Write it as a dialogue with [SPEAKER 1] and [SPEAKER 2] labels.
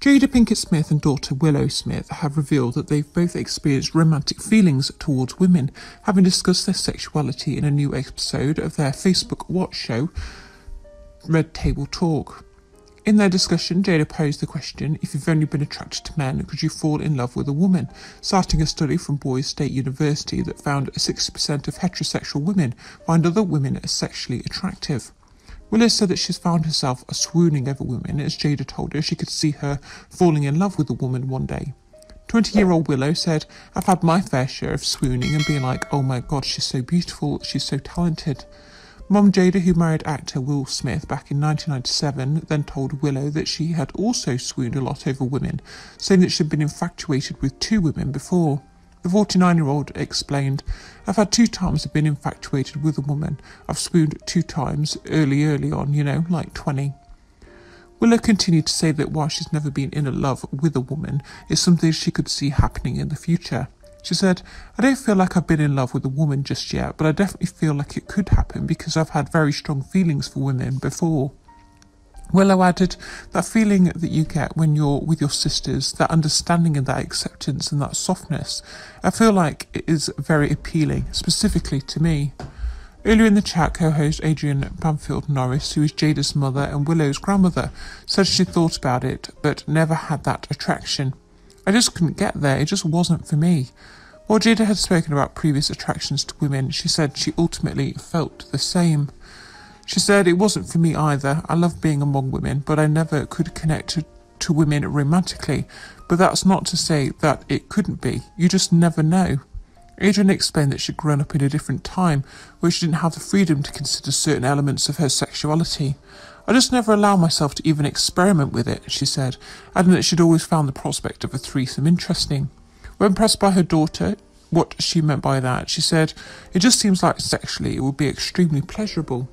[SPEAKER 1] Jada Pinkett Smith and daughter Willow Smith have revealed that they've both experienced romantic feelings towards women, having discussed their sexuality in a new episode of their Facebook watch show, Red Table Talk. In their discussion, Jada posed the question, if you've only been attracted to men, could you fall in love with a woman? Citing a study from Boise State University that found 60% of heterosexual women find other women as sexually attractive. Willow said that she's found herself swooning over women, as Jada told her she could see her falling in love with a woman one day. 20-year-old Willow said, I've had my fair share of swooning and being like, oh my god, she's so beautiful, she's so talented. Mum Jada, who married actor Will Smith back in 1997, then told Willow that she had also swooned a lot over women, saying that she'd been infatuated with 2 women before. The 49-year-old explained, I've had 2 times I've been infatuated with a woman. I've swooned 2 times early on, like 20. Willow continued to say that while she's never been in love with a woman, it's something she could see happening in the future. She said, I don't feel like I've been in love with a woman just yet, but I definitely feel like it could happen because I've had very strong feelings for women before. Willow added, that feeling that you get when you're with your sisters, that understanding and that acceptance and that softness, I feel like it is very appealing, specifically to me. Earlier in the chat, co-host Adrian Bamfield Norris, who is Jada's mother and Willow's grandmother, said she thought about it, but never had that attraction. I just couldn't get there, it just wasn't for me. While Jada had spoken about previous attractions to women, she said she ultimately felt the same. She said, it wasn't for me either. I love being among women, but I never could connect to women romantically. But that's not to say that it couldn't be. You just never know. Adrian explained that she'd grown up in a different time where she didn't have the freedom to consider certain elements of her sexuality. I just never allowed myself to even experiment with it, she said, adding that she'd always found the prospect of a threesome interesting. When pressed by her daughter what she meant by that, she said, it just seems like sexually it would be extremely pleasurable.